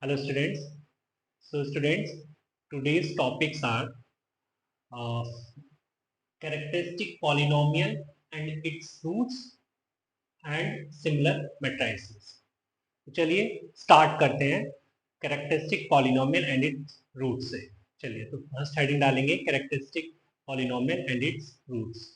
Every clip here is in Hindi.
Hello students. So students, today's topics are uh, characteristic polynomial and its roots and similar matrices. तो चलिए स्टार्ट करते हैं characteristic polynomial and its roots से. चलिए तो फर्स्ट हेडिंग डालेंगे characteristic polynomial and its roots.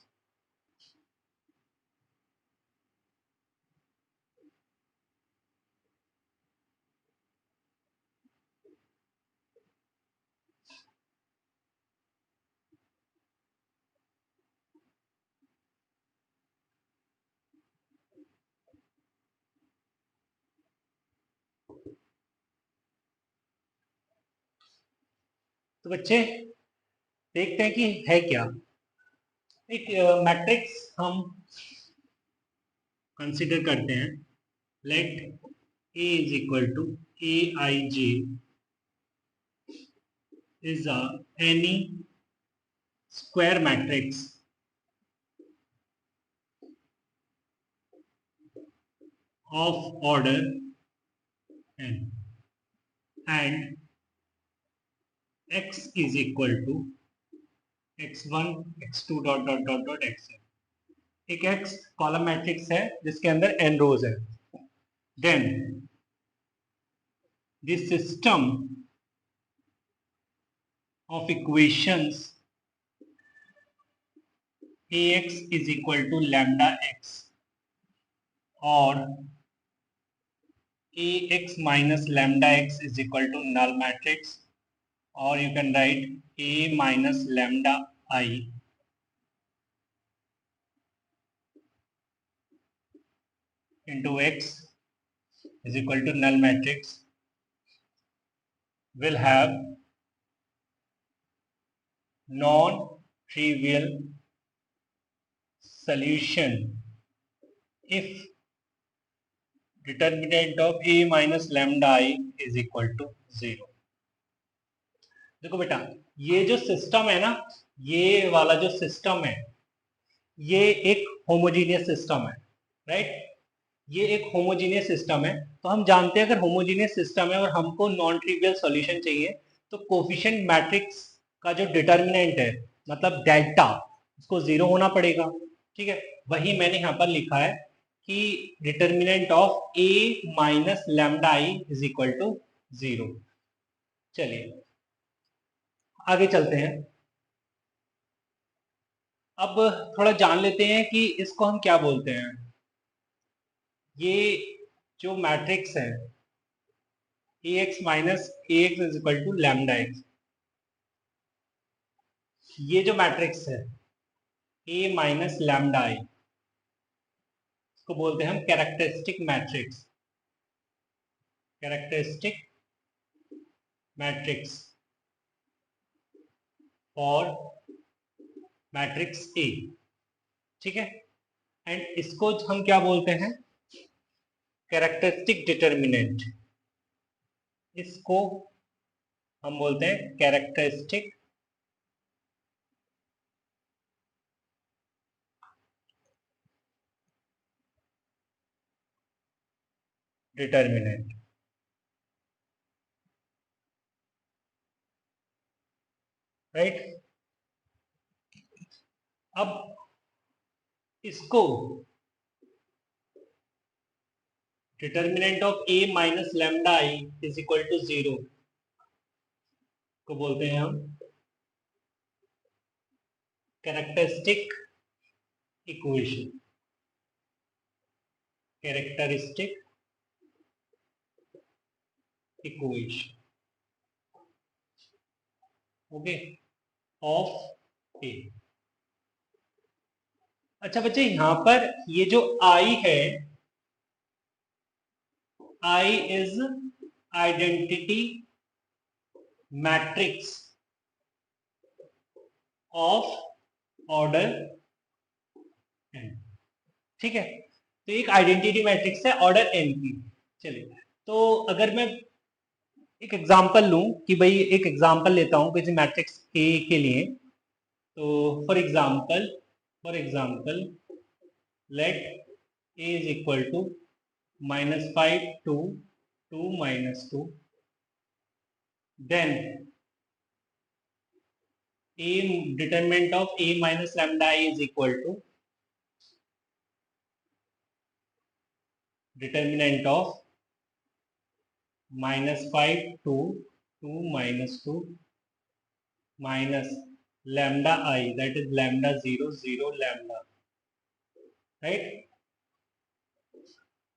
तो बच्चे देखते हैं कि है क्या. एक मैट्रिक्स हम कंसिडर करते हैं. Let A is equal to Aij is any square matrix of order n and x is equal to x1 x2 dot xn. एक x कॉलम मैट्रिक्स है जिसके अंदर n रोज है. Then this system of equations ax is equal to lambda x और ax minus lambda x is equal to null matrix, or you can write a minus lambda I into x is equal to null matrix will have non-trivial solution if determinant of a minus lambda I is equal to 0. देखो बेटा, ये जो सिस्टम है ना, ये वाला जो सिस्टम है, ये एक होमोजीनियस सिस्टम है, राइट. ये एक होमोजीनियस सिस्टम है. तो हम जानते हैं अगर होमोजीनियस सिस्टम है और हमको नॉन ट्रिवियल सॉल्यूशन चाहिए तो कोफिशिएंट मैट्रिक्स का जो डिटर्मिनेंट है मतलब डेल्टा, उसको 0 होना पड़ेगा. ठीक है, वही मैंने यहाँ पर लिखा है कि determinant of a minus lambda I is equal to 0. चलिए आगे चलते हैं. अब थोड़ा जान लेते हैं कि इसको हम क्या बोलते हैं. ये जो मैट्रिक्स है ax minus ax is equal to lambda x, ये जो मैट्रिक्स है a माइनस लैम्डा आई, इसको बोलते हैं हम कैरेक्टरिस्टिक मैट्रिक्स. कैरेक्टरिस्टिक मैट्रिक्स और मैट्रिक्स A. ठीक है, एंड इसको हम क्या बोलते हैं, कैरेक्टरिस्टिक डिटर्मिनेंट. इसको हम बोलते हैं कैरेक्टरिस्टिक डिटर्मिनेंट. राइट. अब इसको determinant of a minus lambda I is equal to 0 को बोलते हैं हम characteristic equation. Characteristic equation, okay, of a. अच्छा बच्चे, यहां पर ये जो I है, I is identity matrix of order n. ठीक है, तो एक आइडेंटिटी मैट्रिक्स है ऑर्डर n की. चलिए, तो अगर मैं एक एग्जांपल लूं कि भाई एक एग्जांपल लेता हूं किसी मैट्रिक्स A के लिए. तो for example let A is equal to -5 2 2 -2 then a determinant of a minus lambda I is equal to determinant of -5 to 2 minus 2 minus lambda I, that is lambda 0 0 lambda, right.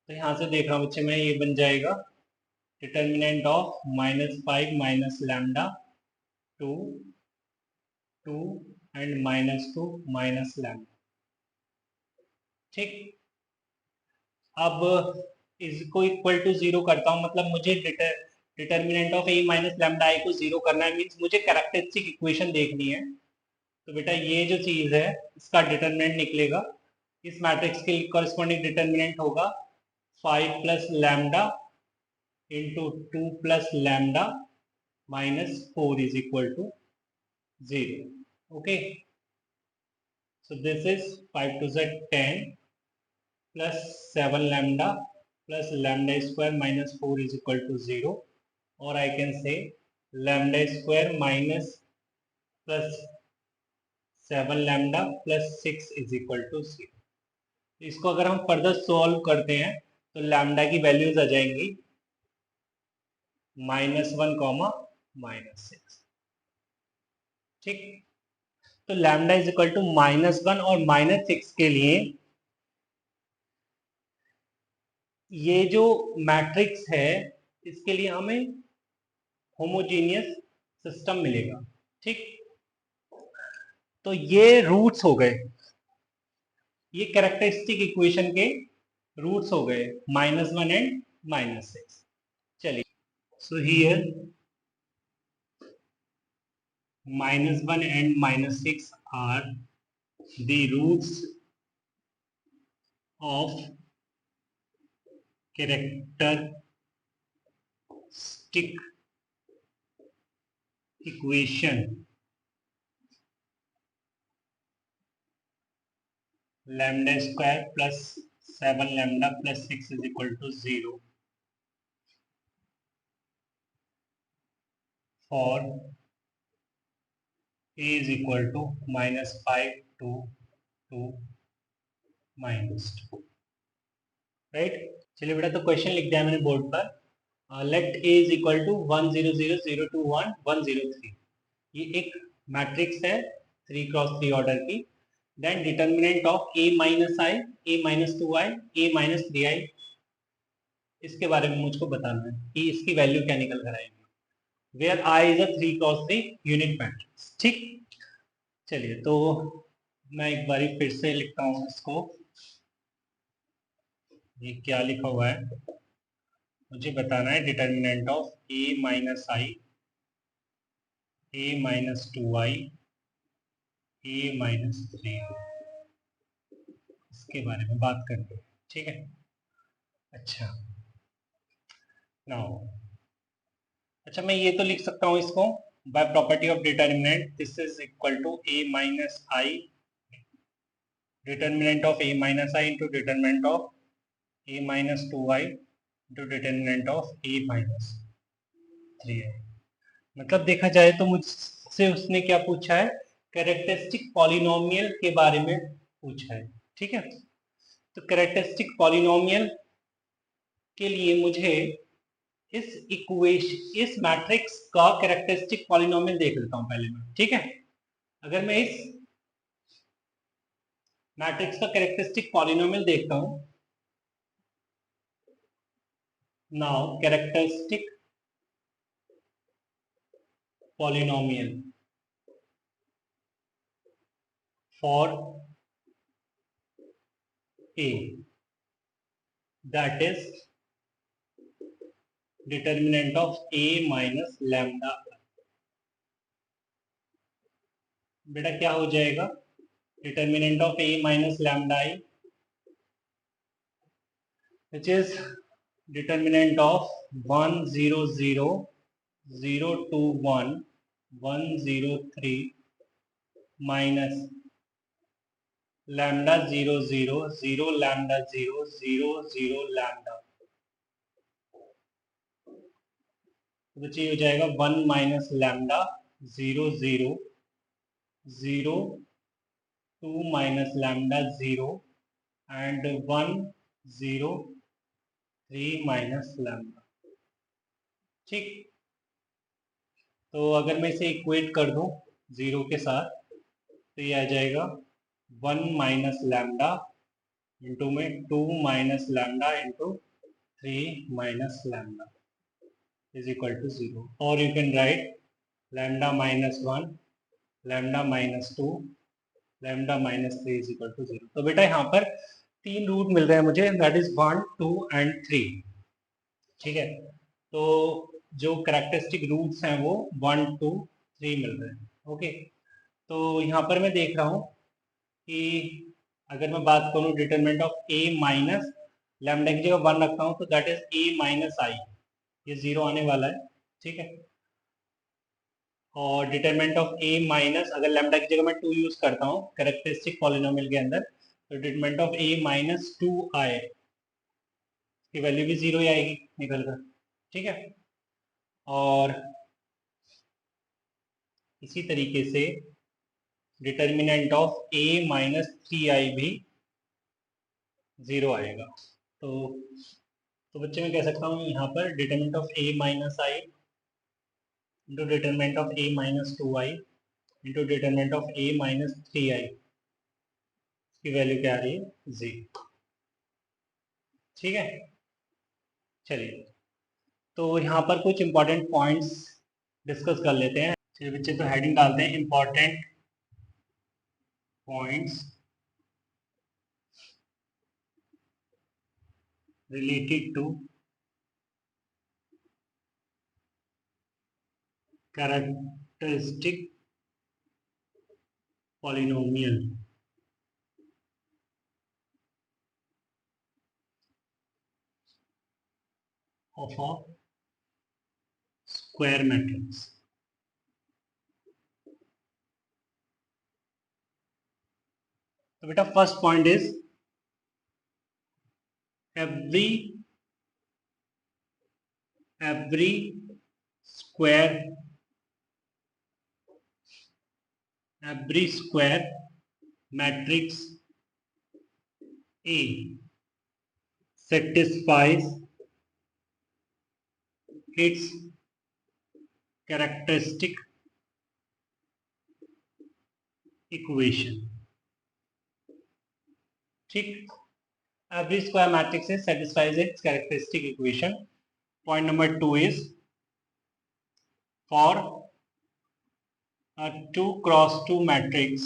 तो यहां से देख रहा हूं बच्चे मैं, ये बन जाएगा determinant of -5 minus lambda 2 2 and -2 minus lambda, ठीक। अब इसको इक्वल टू 0 करता हूं, मतलब मुझे determinant of A minus lambda I को 0 करना है, मीन्स मुझे कैरेक्टरिस्टिक इक्वेशन देखनी है। तो बेटा ये जो चीज है इसका डिटर्मिनेंट निकलेगा, इस मैट्रिक्स के कॉरेस्पॉन्डिंग डिटर्मिनेंट होगा 5 plus lambda into 2 plus lambda minus 4 is equal to 0. Okay, so this is 5 to z 10 plus 7 lambda plus lambda square minus 4 is equal to 0, or I can say lambda square minus plus 7 lambda plus 6 is equal to 0. इसको अगर हम फर्दर सॉल्व करते हैं तो लैम्डा की वैल्यूज आ जाएंगी -1 कॉमा -6, ठीक। तो लैम्डा इज इक्वल टू -1 और -6 के लिए ये जो मैट्रिक्स है इसके लिए हमें होमोजीनियस सिस्टम मिलेगा, ठीक। तो ये रूट्स हो गए, ये कैरेक्टरिस्टिक इक्वेशन के रूट्स हो गए -1 एंड -6। चलिए, so here -1 and -6 are the roots of characteristic equation lambda square plus 7 lambda plus 6 is equal to 0 for a is equal to -5 to 2 -2, right. चलिए बेटा, तो क्वेश्चन लिख दिया मैंने बोर्ड पर। Let A is equal to 1 0 0 0 2 1 1 0 3, ये एक मैट्रिक्स है 3 क्रॉस 3 ऑर्डर की। Then determinant of a minus I, a minus 2i, a minus 3i, इसके बारे में मुझको बताना है कि इसकी वैल्यू क्या निकल कर आएगी, where i is a 3 cross 3 unit matrix, ठीक। चलिए, तो मैं एक बार फिर से लिखता हूँ इसको। ये क्या लिखा हुआ है, मुझे बताना है determinant of a minus I, a minus 2i, a minus 3i, इसके बारे में बात करते हैं, ठीक है। अच्छा, नाउ अच्छा, मैं ये तो लिख सकता हूँ इसको by property of determinant, this is equal to a minus I, determinant of a minus I into determinant of a minus 2i into determinant of a minus 3i। मतलब देखा जाए तो मुझसे उसने क्या पूछा है, कैरेक्टरिस्टिक पॉलिनोमियल के बारे में पूछा है, ठीक है। तो कैरेक्टरिस्टिक पॉलिनोमियल के लिए मुझे इस इक्वेशन, इस मैट्रिक्स का कैरेक्टरिस्टिक पॉलिनोमियल देख लेता हूं पहले मैं, ठीक है। अगर मैं इस मैट्रिक्स का कैरेक्टरिस्टिक पॉलिनोमियल देखता हूं, now characteristic polynomial for a, that is determinant of a minus lambda। बेटा क्या हो जाएगा, determinant of a minus lambda I, which is determinant of 1 0 0 0 2 1 1 0 3 minus lambda 0 0 0 lambda 0 0 0 lambda तो बच्चे ये हो जाएगा 1 minus lambda 0 0 0 2 minus lambda 0 and 1 0 3 minus lambda. ठीक, तो अगर मैं इसे इक्वेट कर दूं 0 के साथ तो ये आ जाएगा 1 माइनस लैम्डा इंटू में 2 minus lambda into 3 minus lambda is equal to 0, और you can write lambda minus 1 lambda minus 2 lambda minus 3 is equal to 0। तो बेटा यहाँ पर 3 रूट मिल रहे हैं मुझे, दैट इज 1 2 एंड 3। ठीक है, तो जो कैरेक्टरिस्टिक रूट्स हैं वो 1 2 3 मिल रहे हैं। ओके, तो यहाँ पर मैं देख रहा हूँ कि अगर मैं बात करूँ determinant of A minus lambda की जगह 1 रखता हूँ तो दैट इज ए माइनस आई, ये 0 आने वाला है। ठीक है, और डिटरमिनेंट ऑफ ए माइनस अगर लैम्डा की जगह मैं 2 यूज करता हूँ कैरेक्टरिस्टिक पॉलिनोमियल के अंदर, तो डिटरमिनेंट ऑफ ए माइनस 2 आई की वैल्यू भी 0 ही आएगी निकल कर। ठीक है, और इसी तरीके से determinant of A minus 3i भी 0 आएगा। तो बच्चे मैं कह सकता हूँ यहाँ पर determinant of A minus I into determinant of A minus 2i into determinant of A minus 3i की वैल्यू क्या आ रही है? 0। ठीक है, चलिए तो यहाँ पर कुछ इंपॉर्टेंट पॉइंट्स डिस्कस कर लेते हैं। चलिए बच्चे, तो हेडिंग डालते हैं important points related to characteristic polynomial of a square matrix। तो बेटा first point is every square matrix A satisfies its characteristic equation। ठीक, every square matrix satisfies its characteristic equation। Point number 2 is for a 2 cross 2 matrix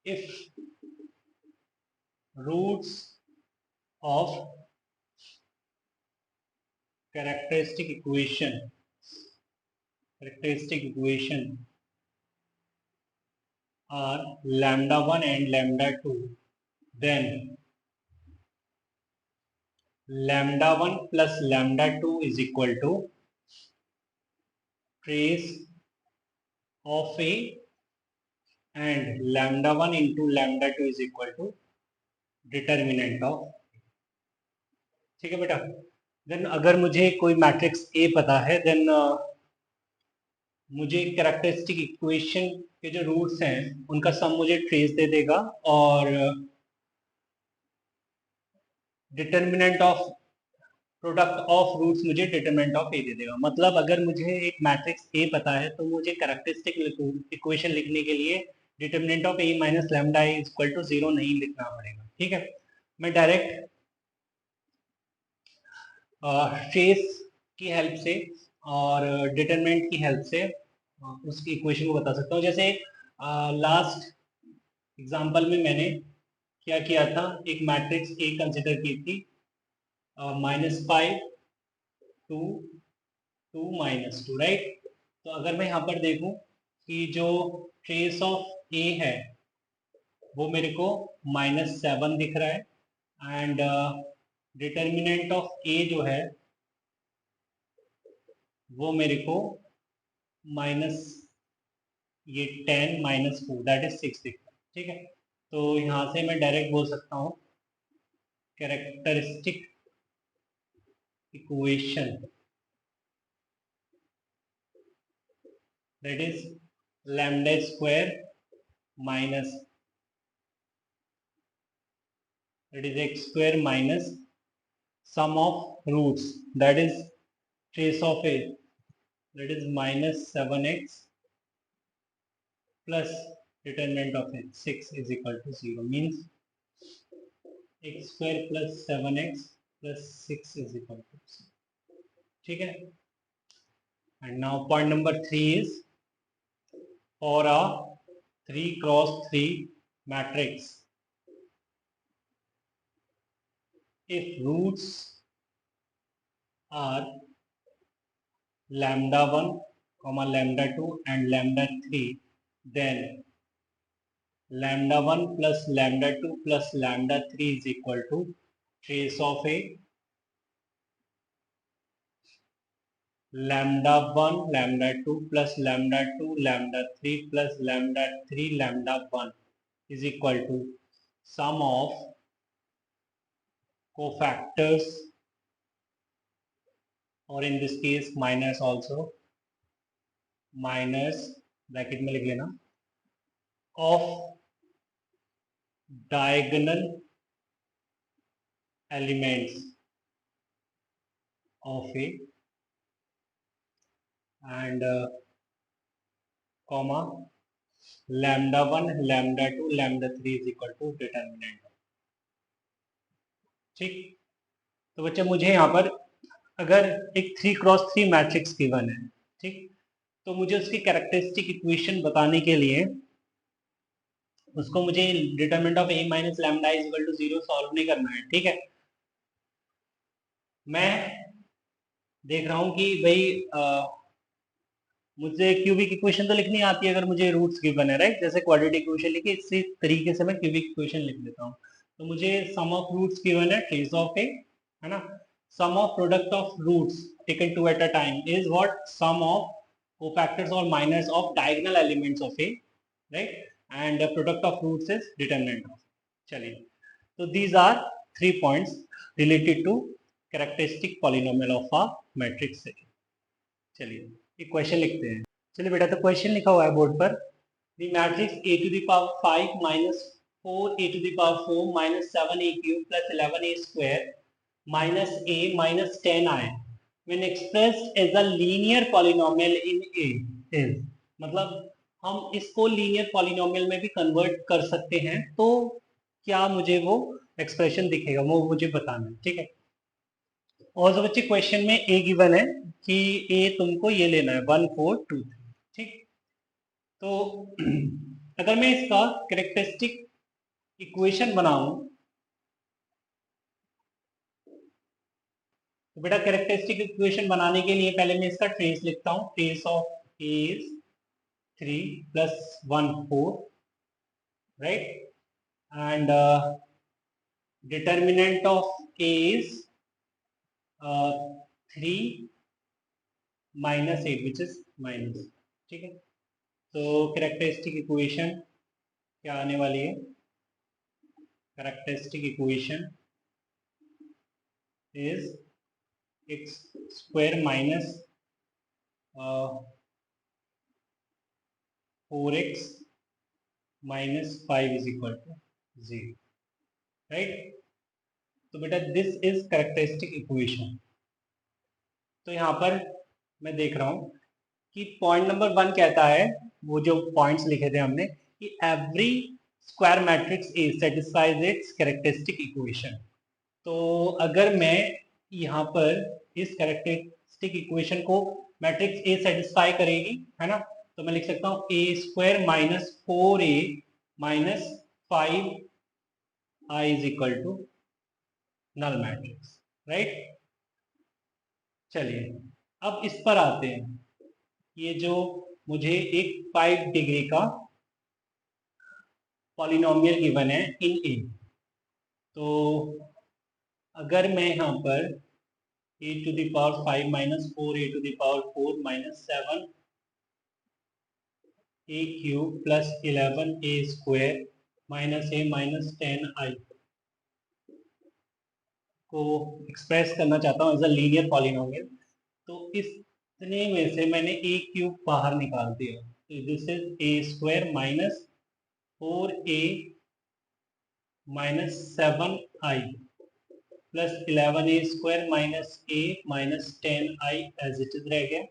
if roots of characteristic equation are lambda 1 and lambda 2, then lambda 1 plus lambda 2 is equal to trace of A and lambda 1 into lambda 2 is equal to determinant of। ठीक है बेटा, देन अगर मुझे कोई मैट्रिक्स ए पता है देन मुझे कैरेक्टरिस्टिक इक्वेशन के जो रूट्स हैं उनका सम मुझे ट्रेस दे देगा, और determinant of product of roots मुझे डिटरमिनेंट ऑफ ए दे देगा। मतलब अगर मुझे एक मैट्रिक्स ए पता है तो मुझे कैरेक्टरिस्टिक इक्वेशन लिखने के लिए determinant of A minus lambda A equal to 0 नहीं लिखना पड़ेगा। ठीक है, मैं डायरेक्ट ट्रेस की हेल्प से और डिटरमिनेंट की हेल्प से उसकी इक्वेशन को बता सकता हूँ। जैसे लास्ट एग्जांपल में मैंने क्या किया था, एक मैट्रिक्स ए कंसिडर की थी -5 2 2 -2, राइट। तो अगर मैं यहाँ पर देखूं कि जो ट्रेस ऑफ ए है वो मेरे को -7 दिख रहा है, एंड डिटर्मिनेंट ऑफ ए जो है वो मेरे को माइनस ये 10 माइनस 4 दैट इज 6 दिखता है, ठीक है। तो यहाँ से मैं डायरेक्ट बोल सकता हूँ characteristic equation that is lambda square minus that is x square minus sum of roots that is trace of a that is minus 7x plus determinant of it 6 is equal to 0 means x square plus 7x plus 6 is equal to 0. ठीक है. And now point number 3 is for a 3 cross 3 matrix if roots are lambda 1 comma lambda 2 and lambda 3 then lambda 1 plus lambda 2 plus lambda 3 is equal to trace of a lambda 1 lambda 2 plus lambda 2 lambda 3 plus lambda 3 lambda 1 is equal to sum of cofactors or in this case minus also minus bracket में लिख लेना of diagonal elements of a and comma lambda 1 lambda 2 lambda 3 is equal to determinant. ठीक. तो बच्चे मुझे यहाँ पर अगर एक 3 क्रॉस 3 मैट्रिक्स गिवन है, ठीक, तो मुझे उसकी कैरेक्टरिस्टिक इक्वेशन बताने के लिए उसको मुझे determinant of a minus lambda is equal to 0 solve नहीं करना है. ठीक है. मैं देख रहा हूँ कि भाई मुझे क्यूबिक इक्वेशन तो लिखनी आती है अगर मुझे रूट्स गिवन है, राइट. जैसे क्वाड्रेटिक इक्वेशन लिखी इसी तरीके से मैं क्यूबिक इक्वेशन लिख लेता हूँ. तो मुझे सम ऑफ रूट्स गिवन है ट्रेस ऑफ ए, है ना. Sum of product of roots taken two at a time is what sum of cofactors और minors of diagonal elements of A, right. And product of roots is determinant of. चलिए, तो these are 3 points related to characteristic polynomial of a matrix. चलिए एक क्वेश्चन लिखते हैं. चलिए बेटा, तो क्वेश्चन लिखा हुआ है बोर्ड पर. The matrix a to the power 5 minus 4a to the power 4 minus 7a cube plus 11a square minus a minus 10i when expressed as a linear polynomial in a is, मतलब हम इसको लीनियर पॉलिनोमियल में भी कन्वर्ट कर सकते हैं, तो क्या मुझे वो एक्सप्रेशन दिखेगा वो मुझे बताना है. ठीक है. और जो बच्चे क्वेश्चन में ए गिवन है कि ए तुमको ये लेना है 1 4 2 3. ठीक. तो अगर मैं इसका कैरेक्टरिस्टिक इक्वेशन बनाऊं तो बेटा कैरेक्टरिस्टिक इक्वेशन बनाने के लिए पहले मैं इसका ट्रेस लिखता हूं. Trace of A is 3 plus 1 4, right. And determinant of A is 3 minus 8 which is minus. ठीक है. तो कैरेक्टरिस्टिक इक्वेशन क्या आने वाली है? Characteristic equation is X square minus 4x minus 5 is equal to 0, right. तो बेटा दिस इज कैरेक्टरिस्टिक इक्वेशन. तो यहाँ पर मैं देख रहा हूँ कि पॉइंट नंबर 1 कहता है, वो जो पॉइंट्स लिखे थे हमने, कि every square matrix A satisfies its characteristic equation. तो अगर मैं यहाँ पर इस कैरेक्टरिस्टिक इक्वेशन को मैट्रिक्स ए सेटिस्फाई करेगी, है ना, तो मैं लिख सकता हूँ A square minus 4a minus 5i is equal to null matrix, right. चलिए अब इस पर आते हैं. ये जो मुझे एक 5 डिग्री का पॉलिनोमियल गिवन है इन ए, तो अगर मैं यहाँ पर a to the power 5 minus 4 a to the power 4 minus 7 A cube plus 11a² minus A minus 10i को एक्सप्रेस करना चाहता हूँ एज अ लीनियर पॉलिनोमियल। तो इतने में से मैंने ए क्यूब बाहर निकाल दिया, तो this is a² minus 4a minus 7i plus 11a² minus a minus 10i as it is रह गया,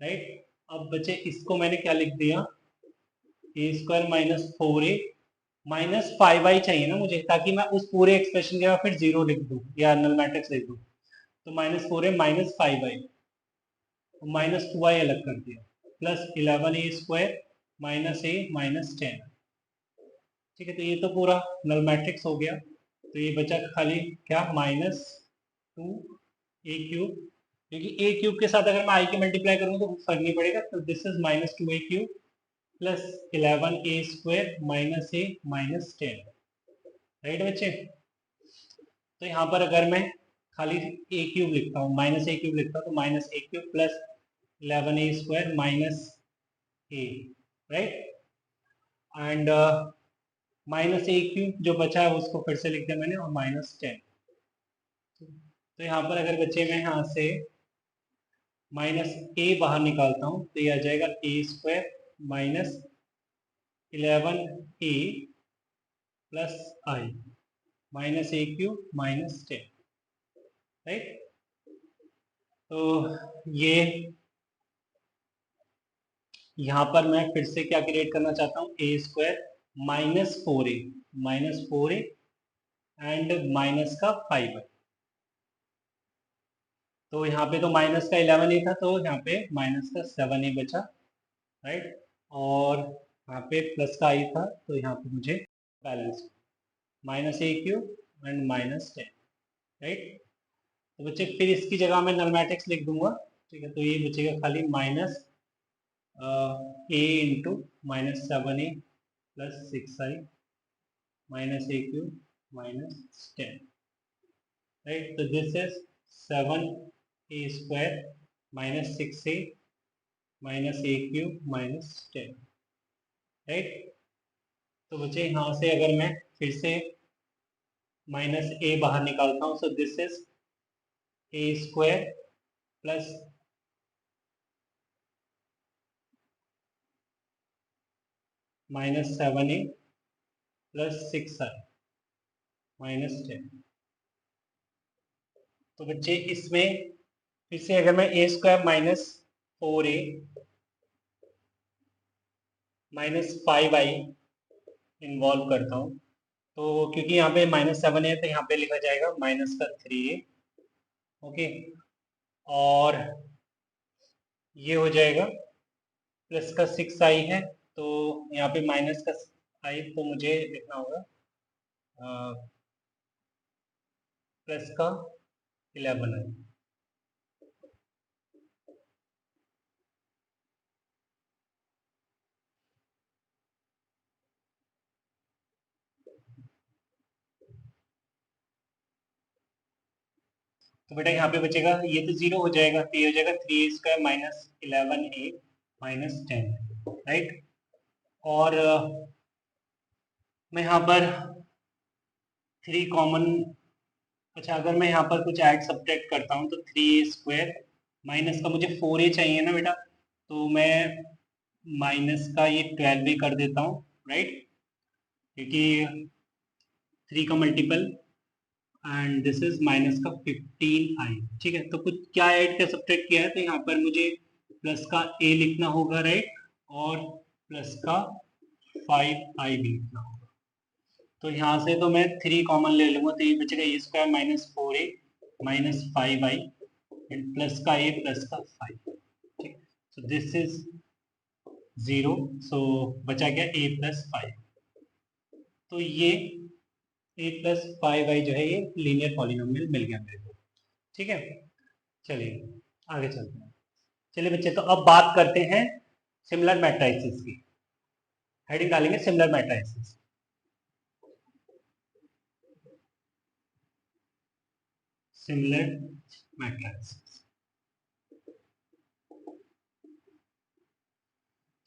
राइट। अब बचे इसको मैंने क्या लिख दिया, a² minus 4a minus 5i चाहिए ना मुझे, ताकि मैं उस पूरे एक्सप्रेशन के बाद फिर 0 लिख दूं या नल मैट्रिक्स लिख दूं। तो minus 4a minus 5i minus 2i अलग कर दिया, plus 11a² minus a minus 10। ठीक है, तो ये तो पूरा नल मैट्रिक्स हो गया। तो ये बचा खाली क्या, माइनस 2a³ क्योंकि ए क्यूब के साथ अगर मैं आई की मल्टीप्लाई करूंगा तो फर्क नहीं पड़ेगा। तो this is minus 2a³ plus 11a² minus a minus 10, right बच्चे। तो यहाँ पर अगर मैं खाली a³ लिखता हूँ, माइनस a³ लिखता हूँ, तो minus a³ plus 11a² minus a, right. And minus a³ जो बचा है उसको फिर से लिख दिया मैंने, और माइनस 10। तो यहाँ पर अगर बच्चे मैं यहाँ से माइनस a बाहर निकालता हूँ तो ये आ जाएगा a² minus 11a plus i minus a³ minus 10, right. तो ये यहाँ पर मैं फिर से क्या क्रिएट करना चाहता हूँ, a² minus 4a and minus का 5i। तो यहाँ पे तो माइनस का 11a था, तो यहाँ पे माइनस का 7a बचा, राइट। और यहाँ पे प्लस का i था, तो यहाँ पे मुझे balance minus a³ and minus 10, right. तो बच्चे फिर इसकी जगह मैं नल मैट्रिक्स लिख दूंगा, ठीक है। तो ये बचेगा खाली minus a into minus 7a plus 6i minus a³ minus 10, right. तो this is 7a² minus 6a minus a³ minus 10, right. तो बच्चे यहाँ से अगर मैं फिर से माइनस a बाहर निकालता हूँ, so this is a² plus minus 7a plus 6i minus 10। तो बच्चे इसमें फिर से अगर मैं a² minus 4a minus 5i involve करता हूँ, तो क्योंकि यहाँ पे माइनस 7 है तो यहाँ पे लिखा जाएगा माइनस का 3a, ओके। और ये हो जाएगा प्लस का 6i है, तो यहाँ पे माइनस का i, तो मुझे लिखना होगा प्लस का 11i। तो बेटा यहाँ पे बचेगा, ये तो 0 हो जाएगा, तो ये हो जाएगा 3a² minus 11a minus 10, right. और मैं यहाँ पर 3 कॉमन, अच्छा अगर मैं यहाँ पर कुछ ऐड सब्ट्रैक्ट करता हूँ तो 3a² माइनस का मुझे 4a चाहिए ना बेटा, तो मैं माइनस का ये 12 भी कर देता हूँ, राइट, क्योंकि 3 का multiple and this is minus का 15i। ठीक है, तो कुछ क्या ऐड कर सब्ट्रैक्ट किया है, तो यहाँ पर मुझे प्लस का a लिखना होगा, राइट, और प्लस का 5i भी लिखना होगा। तो यहाँ से तो मैं 3 कॉमन ले लूंगा, तो ये बचेगा a² minus 4a minus 5i and plus का a प्लस का 5। ठीक, सो दिस इज 0, सो बचा गया a प्लस 5। तो ये a प्लस 5i जो है ये लीनियर पॉलिनोमियल मिल गया मेरे को। ठीक है, चलिए आगे चलते हैं। चलिए बच्चे, तो अब बात करते हैं सिमिलर मैट्रिसेस की। हेडिंग डालेंगे सिमिलर मैट्रिसेस। सिमिलर मैट्रिसेस,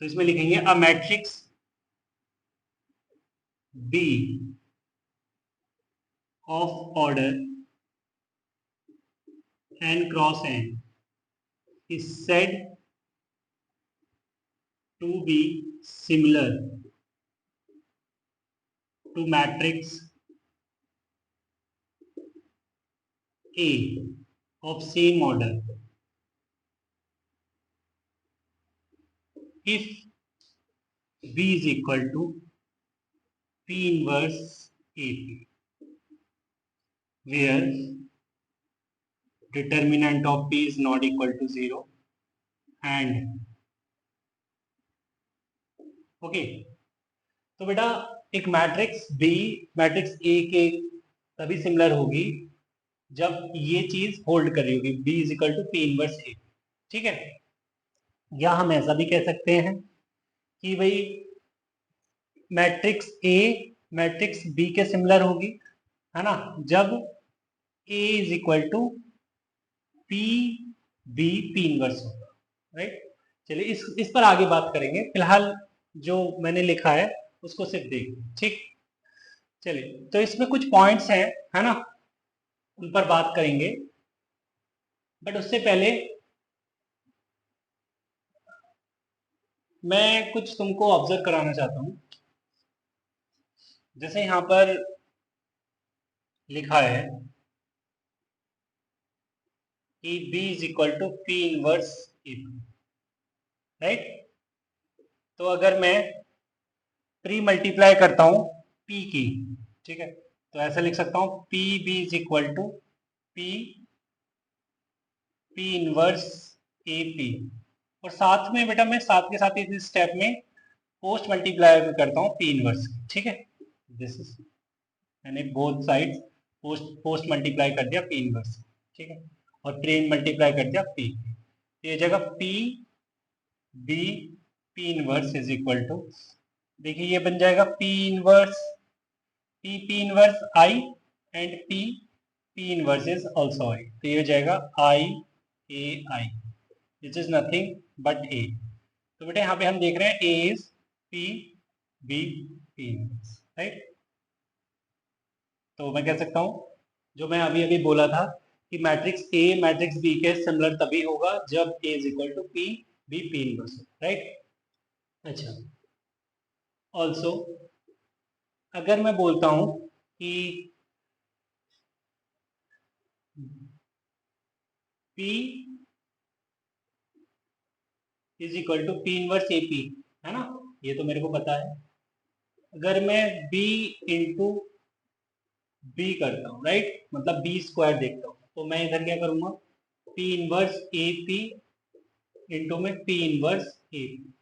तो इसमें लिखेंगे a matrix B of order n cross n is said to be similar to matrix A of same order if B is equal to P inverse AP, where determinant of P is not equal to 0 and okay तो बेटा एक मैट्रिक्स बी मैट्रिक्स ए के तभी सिमिलर होगी जब ये चीज होल्ड कर रही होगी B is equal to P inverse A. ठीक है, या हम ऐसा भी कह सकते हैं कि भाई मैट्रिक्स ए मैट्रिक्स बी के सिमिलर होगी, है ना, जब A is equal to P B P inverse होगा। राइट, चलिए इस पर आगे बात करेंगे, फिलहाल जो मैंने लिखा है उसको सिर्फ देखिए। ठीक, चलिए तो इसमें कुछ पॉइंट्स हैं, है ना, उन पर बात करेंगे, बट उससे पहले मैं कुछ तुमको ऑब्जर्व कराना चाहता हूं। जैसे यहां पर लिखा है कि B is equal to P inverse A, right, तो अगर मैं प्री मल्टीप्लाई करता हूं P की, ठीक है, तो ऐसा लिख सकता हूं P B is equal to P P inverse A P, और साथ में बेटा मैं साथ के साथ इस स्टेप में पोस्ट मल्टीप्लाई करता हूं पी इनवर्स। ठीक है, दिस इज मैंने बोथ साइड्स पोस्ट मल्टीप्लाई कर दिया पी इनवर्स। ठीक है, और प्री मल्टीप्लाई कर दिया पी, तो ये जगह P B P inverse is equal to, देखिए ये बन जाएगा P inverse P inverse I and P inverse is also I, तो ये हो जाएगा I A I, this is nothing but A. तो बेटा यहाँ पे हम देख रहे हैं A is P B P inverse, right. तो मैं कह सकता हूँ जो मैं अभी अभी बोला था कि मैट्रिक्स ए मैट्रिक्स बी के सिमिलर तभी होगा जब A is equal to P B P inverse, right. अच्छा, ऑल्सो अगर मैं बोलता हूं कि P is equal to P inverse A P, है ना, ये तो मेरे को पता है। अगर मैं B इंटू बी करता हूँ, राइट, मतलब बी स्क्वायर देखता हूँ, तो मैं इधर क्या करूंगा, P inverse A P into में P इनवर्स ए पी।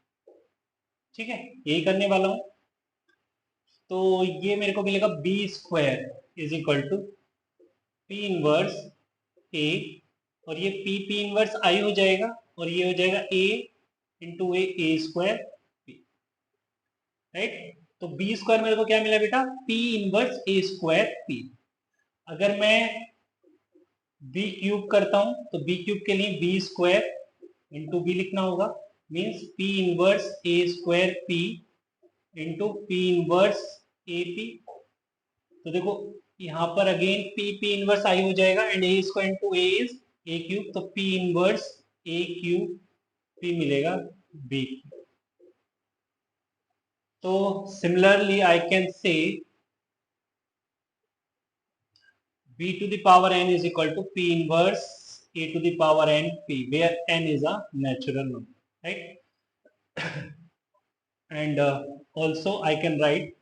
ठीक है, यही करने वाला हूँ, तो ये मेरे को मिलेगा B square is equal to P inverse A, और ये पी इनवर्स आई हो जाएगा, और ये हो जाएगा ए इंटू ए स्क्वायर पी, राइट। तो बी स्क्वायर मेरे को क्या मिला बेटा, पी इनवर्स ए स्क्वायर पी। अगर मैं बी क्यूब करता हूं तो बी क्यूब के लिए बी स्क्वायर इंटू बी लिखना होगा, means P inverse A square P into P inverse A P. तो देखो यहाँ पर अगेन पी इनवर्स आई हो जाएगा and A square into A is a cube, तो पी इनवर्स ए क्यूब पी मिलेगा बी। तो similarly I can say b to the power n is equal to p inverse a to the power n p, where n is a natural number, right? And also I can write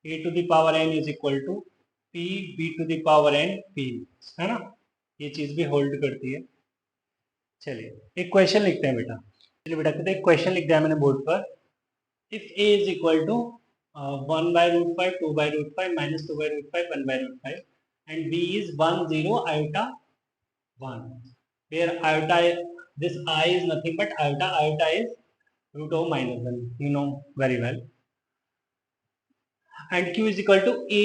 a to the power n is equal to p b to the power n p, है ना, ये चीज भी होल्ड करती है। चलिए एक क्वेश्चन लिखते हैं बेटा, चलिए बेटा कहते हैं क्वेश्चन लिख दिया मैंने बोर्ड पर, if a is equal to 1 by root 5 2 by root 5 minus 2 by root 5 1 by root 5 and b is 1 0 iota 1, where iota this I is nothing but iota is root of minus 1, you know very well, and q is equal to a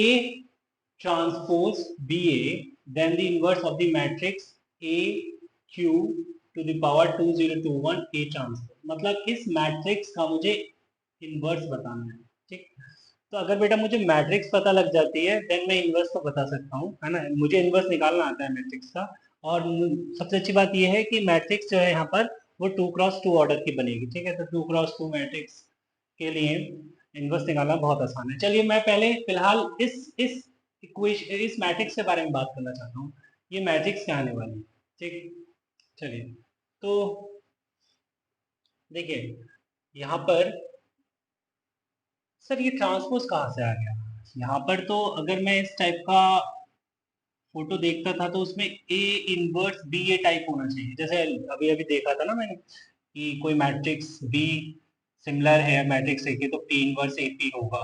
transpose ba, then the inverse of the matrix a q to the power 2021 A transpose. मतलब इस मैट्रिक्स का मुझे इनवर्स बताना है। ठीक, तो अगर बेटा मुझे मैट्रिक्स पता लग जाती है देन मैं इनवर्स तो बता सकता हूँ, है ना। मुझे इनवर्स निकालना आता है मैट्रिक्स का। और सबसे अच्छी बात यह है कि मैट्रिक्स जो है यहाँ पर वो 2x2 ऑर्डर की बनेगी। ठीक है, तो 2x2 मैट्रिक्स के लिए इनवर्स निकालना बहुत आसान है। चलिए मैं पहले फिलहाल इस इक्वेशन इस मैट्रिक्स के बारे में बात करना चाहता हूँ। ये मैट्रिक्स क्या आने वाली है। ठीक, चलिए तो देखिए यहाँ पर सर ये ट्रांसपोज कहाँ से आ गया। यहाँ पर तो अगर मैं इस टाइप का फोटो देखता था तो उसमें A inverse B A type होना चाहिए। जैसे अभी अभी देखा था ना मैंने कि कोई मैट्रिक्स बी सिमिलर है मैट्रिक्स ए के तो पी इनवर्स ए पी होगा,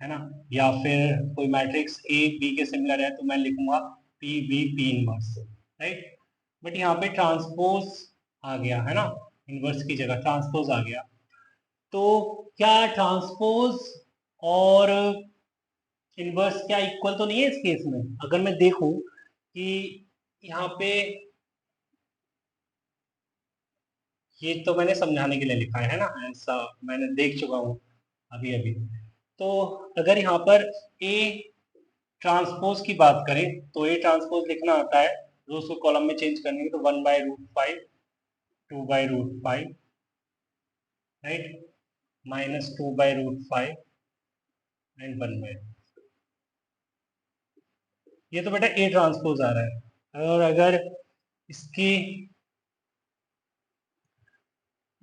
है ना। या फिर कोई मैट्रिक्स ए बी के सिमिलर है तो मैं लिखूंगा P B P inverse, right. But यहाँ पे ट्रांसपोज आ गया, है ना। इनवर्स की जगह ट्रांसपोज आ गया। तो क्या ट्रांसपोज और इनवर्स क्या इक्वल तो नहीं है इस केस में। अगर मैं देखूं कि यहाँ पे ये तो मैंने समझाने के लिए लिखा है ना, ऐसा मैंने देख चुका हूँ अभी अभी। तो अगर यहाँ पर ए ट्रांसपोज की बात करें तो ए ट्रांसपोज लिखना आता है, तो उसको कॉलम में चेंज करने की तो 1/√5 2/√5, राइट, -2/√5 एंड 1/, ये तो बेटा ए ट्रांसपोज आ रहा है। और अगर इसकी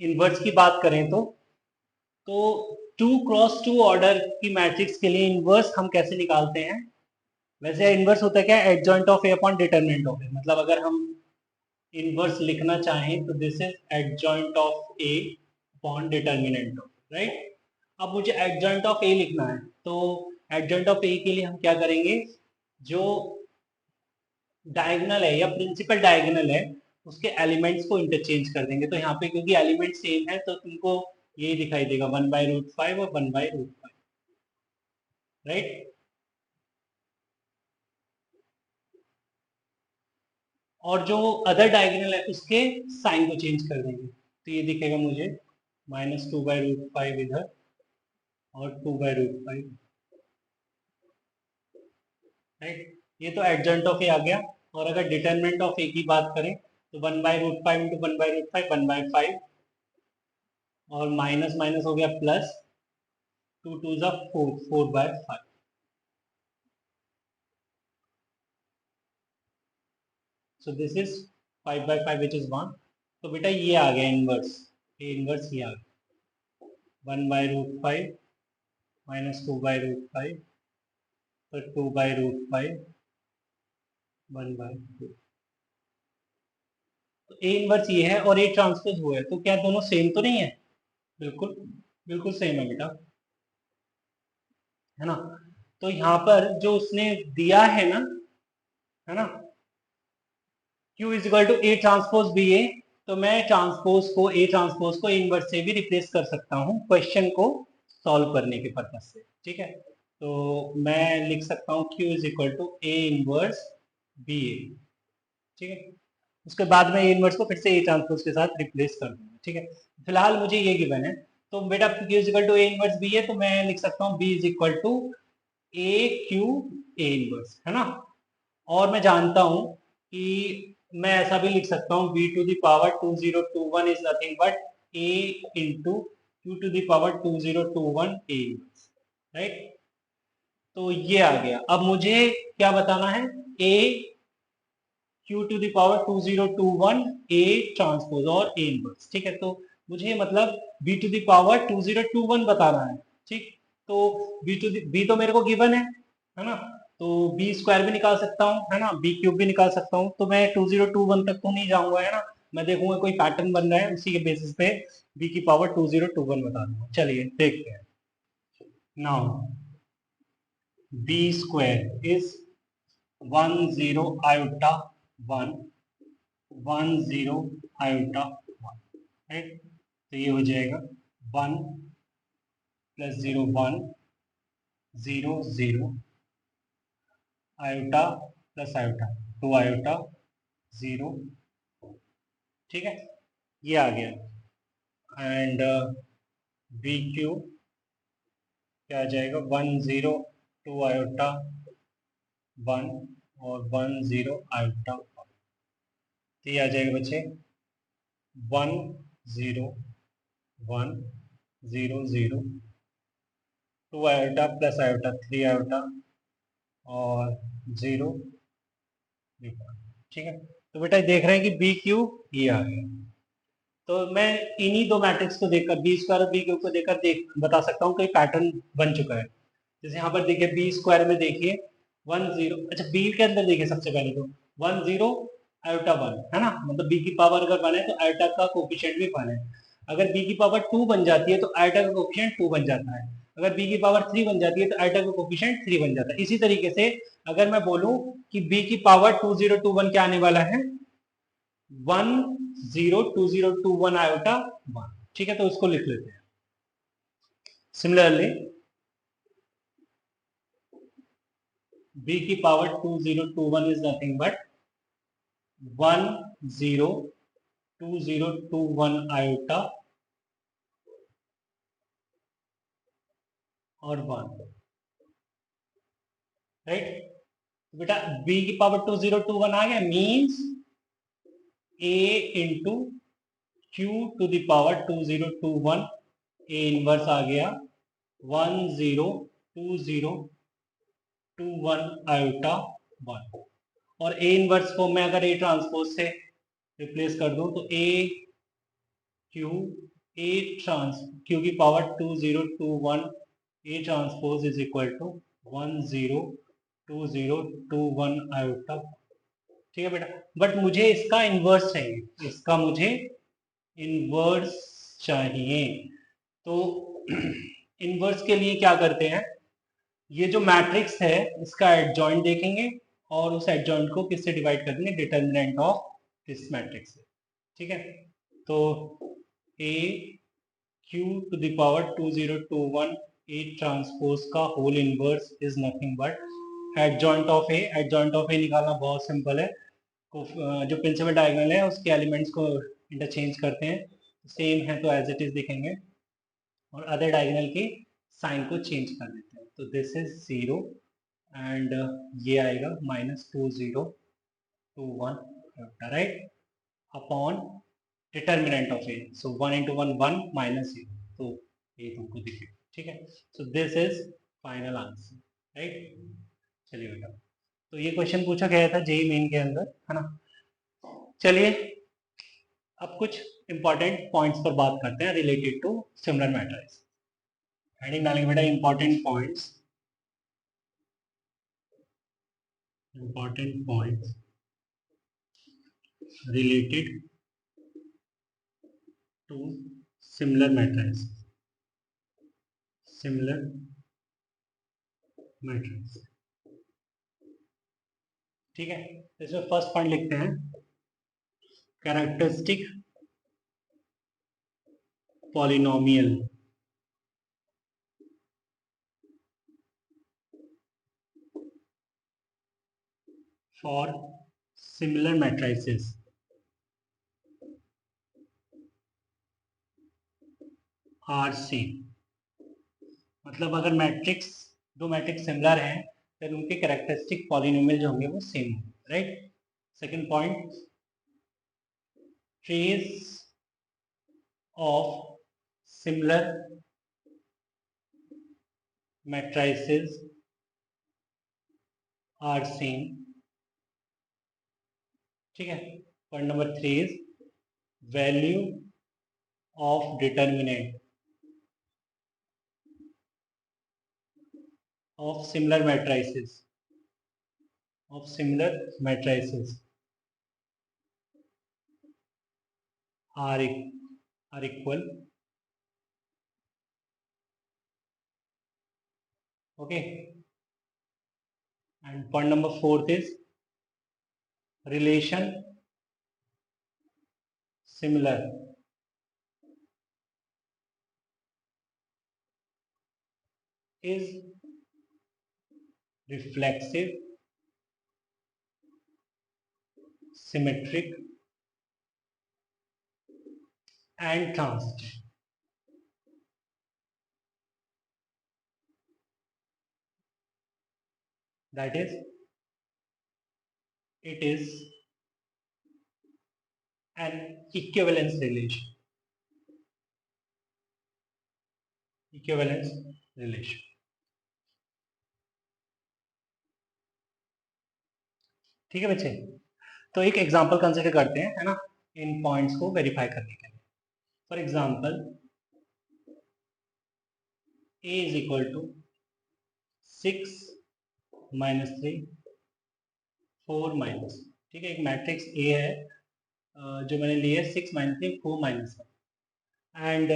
इनवर्स की बात करें तो 2x2 ऑर्डर की मैट्रिक्स के लिए इनवर्स हम कैसे निकालते हैं। वैसे इनवर्स होता है क्या, adjoint of A upon determinant of A. मतलब अगर हम इनवर्स लिखना चाहें तो this is adjoint of A upon determinant of, right. अब मुझे एडजॉइंट ऑफ ए लिखना है तो एडजॉइंट ऑफ ए के लिए हम क्या करेंगे, जो डायगोनल है या प्रिंसिपल डायगोनल है उसके एलिमेंट्स को इंटरचेंज कर देंगे। तो यहाँ पे क्योंकि एलिमेंट सेम है तो तुमको ये दिखाई देगा 1/√5 और 1/√5, राइट। और जो अदर डायगोनल है उसके साइन को चेंज कर देंगे तो ये दिखेगा मुझे -2/√5 इधर और 2/√5, राइट। ये तो एडजॉइंट ऑफ ए आ गया। और अगर डिटरमिनेंट ऑफ ए की बात करें तो 1/√5 इंटू 1/√5 1/5 और माइनस माइनस हो गया प्लस, 2 2 जा 4 4/5। So this is 5/5 which is 1। तो बेटा ये आ गया इनवर्स, ये इनवर्स ये आ गया 1/√5 -2/√5 तो 2/√5 1/2। तो ए इनवर्स ये है और ए ट्रांसपोज वो है, तो क्या दोनों सेम तो नहीं है। बिल्कुल बिल्कुल सेम है बेटा, है ना। तो यहाँ पर जो उसने दिया है ना, है ना, Q is equal to A transpose B A, तो मैं ट्रांसपोज को ए ट्रांसपोज को इनवर्स से भी रिप्लेस कर सकता हूँ क्वेश्चन को सॉल्व करने के पर्पज से। ठीक है, तो मैं लिख सकता हूँ Q is equal to A inverse B A. ठीक है, उसके बाद में ए इनवर्स को फिर से ए ट्रांसपोज के साथ रिप्लेस कर दूंगा। ठीक है, फिलहाल मुझे ये गिवन है। तो बेटा Q is equal to A inverse B है तो मैं लिख सकता हूँ B is equal to A Q A inverse, है ना। और मैं जानता हूं कि मैं ऐसा भी लिख सकता हूँ b to the power 2021 is nothing but a into q to the power 2021 a, right. तो ये आ गया। अब मुझे क्या बताना है, a q to the power 2021 a transpose और a इनवर्स। ठीक है, तो मुझे मतलब b टू द पावर 2021 बताना है। ठीक, तो b तो मेरे को गिवन है ना। तो बी स्क्वायर भी निकाल सकता हूँ, है ना, बी क्यूब भी निकाल सकता हूँ। तो मैं 2021 तक तो नहीं जाऊंगा, है ना। मैं देखूंगा कोई पैटर्न बन रहा है उसी के बेसिस पे बी की पावर 2021 बता दूंगा। चलिए देखते हैं। Now B square is 10 iota 1 right. तो ये हो जाएगा 1 + 0 1 0 0 आयोटा प्लस आयोटा 2 आयोटा 0। ठीक है, ये आ गया। एंड बी क्यू क्या आ जाएगा, 102 आयोटा 1 और 10 आयोटा 1, तो ये आ जाएगा बच्चे 101 0 0 2 आयोटा प्लस आयोटा 3 आयोटा और 0। ठीक है, तो बेटा देख रहे हैं कि बी क्यू ये आ गया। तो मैं इन्हीं दो मैट्रिक्स को देखकर बी स्क्वायर और बी क्यू को देखकर बता सकता हूँ कि पैटर्न बन चुका है। जैसे यहाँ पर देखिए बी स्क्वायर में देखिए 10, अच्छा बी के अंदर देखिए सबसे पहले तो 10 आयोटा 1 है ना, मतलब बी की पावर अगर 1 है तो आयोटा का कोफिशिएंट भी 1 है। अगर बी की पावर 2 बन जाती है तो आयोटा का कोफिशिएंट 2 बन जाता है। अगर बी की पावर 3 बन जाती है तो आयोटा का कोफिशिएंट 3 बन जाता है। इसी तरीके से अगर मैं बोलूं कि बी की पावर 2021 क्या आने वाला है, 102021 आयोटा 1। ठीक है, तो उसको लिख लेते हैं। सिमिलरली b की पावर 2021 इज नथिंग बट 102021 आयोटा और 1, राइट। बेटा b की पावर 2021 आ गया, means a into q to the power 2021, a inverse आ गया 102021 आयोटा 1। और ए इनवर्स को मैं अगर ए ट्रांसपोज से रिप्लेस कर दूं तो A Q A trans Q की पावर 2021 A transpose is equal to 102021 iota. ठीक है बेटा, बट मुझे इसका इनवर्स चाहिए, इसका मुझे इनवर्स चाहिए। तो इनवर्स के लिए क्या करते हैं, ये जो मैट्रिक्स है इसका एडजॉइंट देखेंगे और उस एडजॉइंट को किससे डिवाइड कर देंगे, डिटर्मिनेंट ऑफ दिस मैट्रिक्स से। ठीक है, तो A Q to the power 2021 A transpose का whole inverse is nothing but adjoint of A. Adjoint of A निकालना बहुत सिंपल है, जो प्रिंसिपल डायगोनल है उसके एलिमेंट्स को इंटरचेंज करते हैं, सेम है तो एज इट इज लिखेंगे और अदर डायगोनल के साइन को चेंज कर देते हैं। तो दिस इज 0 एंड ये आएगा -2021 right upon determinant of A. So 1 into 1 1 minus 0, तो ये तुमको दिखेगा। ठीक है, so this is final answer, right. चलिए बेटा, तो ये क्वेश्चन पूछा गया था जेई मेन के अंदर, है ना। चलिए अब कुछ इंपॉर्टेंट पॉइंट्स पर बात करते हैं related to similar matrix. Heading डालेंगे बेटा important points, important points related to similar matrix, similar matrix। ठीक है, इसमें फर्स्ट पॉइंट लिखते हैं characteristic polynomial for similar matrices are same. मतलब अगर मैट्रिक्स, दो मैट्रिक्स सिमिलर हैं तो उनके कैरेक्टरिस्टिक पॉलिनोमियल जो होंगे वो सेम होंगे, right. Second point, trace of similar matrices are same. ठीक है, point number 3 is value of determinant of similar matrices are equal। Okay, and point number 4 is relation similar is reflexive symmetric and transitive. That is, it is an equivalence relation. Equivalence relation. ठीक है बच्चे, तो एक एग्जांपल कंसीडर करते हैं, है ना, इन पॉइंट्स को वेरीफाई करने के लिए. For example, a is equal to 6 minus 3 4 minus, ठीक है, एक मैट्रिक्स A है जो मैंने लिया है 6 minus 3 4 minus 1 and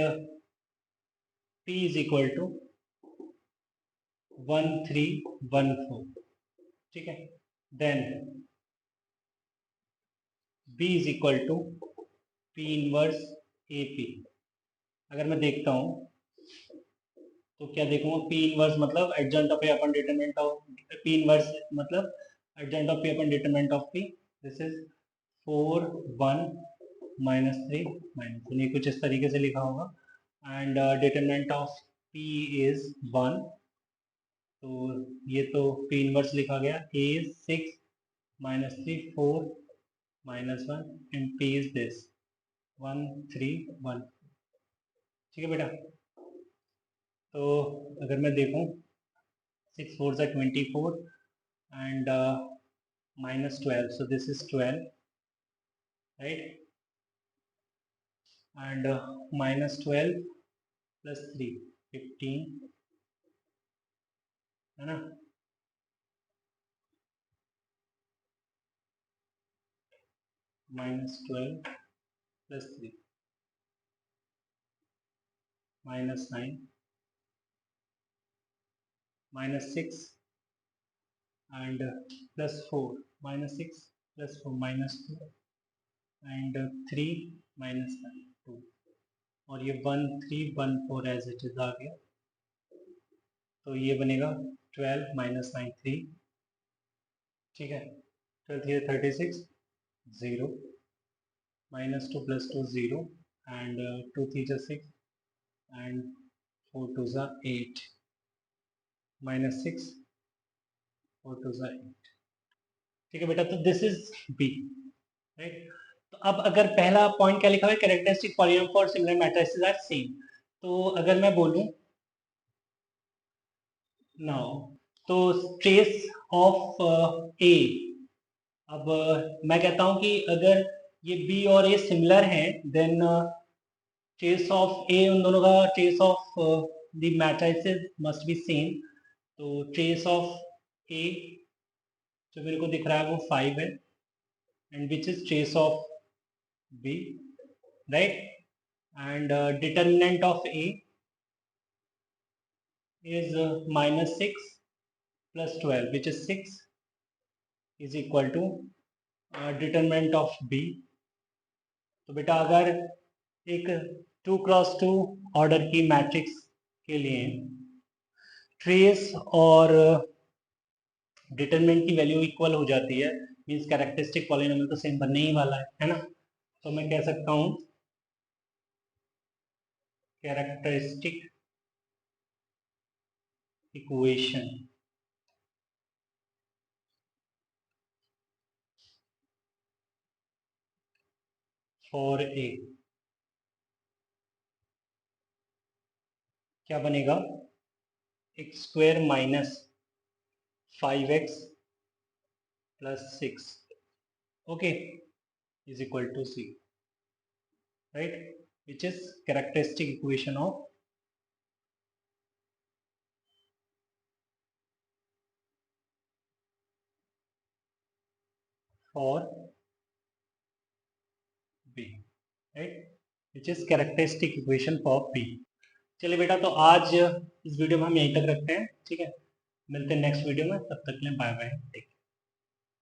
P is equal to 1 3 1 4, ठीक है. Then B is equal to P inverse AP. अगर मैं देखता हूँ तो क्या देखूंगा, P इनवर्स मतलब adjoint of A upon determinant of P inverse मतलब adjoint of P upon determinant of P. This is 4 1 minus 3 minus, ये कुछ इस तरीके से लिखा होगा. And determinant of P is 1, तो ये तो P इनवर्स लिखा गया. A is 6 minus 3 4 minus 1 and P is this 1 3 1. ठीक है बेटा, तो अगर मैं देखूं 6 4 सा 24 and minus 12, so this is 12, right, and minus 12 plus 3 15, है ना, minus 12 plus 3 minus 9 minus 6 and plus 4 minus 6 plus 4 minus 2 and 3 minus 9 2, और ये 1 3 1 4 एज इट इज आ गया. तो ये बनेगा 12 माइनस 9 3, ठीक है. 12 3 36 0 minus 2 plus 2 0 and 2 3 is 6 and 4 2 is 8 minus 6 4 2 is 8. ठीक है बेटा, तो दिस इज बी, राइट. तो अब अगर पहला पॉइंट क्या लिखा हुआ है, characteristic polynomial for similar matrices are same. तो अगर मैं बोलूं नाउ, तो ट्रेस ऑफ ए, अब मैं कहता हूं कि अगर ये बी और ए सिमिलर हैं, देन ट्रेस ऑफ ए, उन दोनों का trace of the matrices must be same. तो ट्रेस ऑफ ए जो मेरे को दिख रहा है वो 5 है, and which is trace of B, right. And determinant of A is minus 6 plus 12 which is 6 is equal to determinant of B. तो बेटा अगर एक 2 क्रॉस 2 ऑर्डर की मैट्रिक्स के लिए ट्रेस और डिटरमिनेंट की वैल्यू इक्वल हो जाती है, मींस कैरेक्टरिस्टिक पॉलिनोमियल तो सेम बनने ही वाला है ना. तो मैं कह सकता हूं कैरेक्टरिस्टिक इक्वेशन फॉर ए क्या बनेगा, x square minus 5x plus 6, okay, is equal to C, right, which is characteristic equation of for B, right, which is characteristic equation for B. चलिए बेटा, तो आज इस वीडियो में हम यहीं तक रखते हैं, ठीक है. मिलते हैं नेक्स्ट वीडियो में, तब तक के लिए बाय बाय, टेक केयर.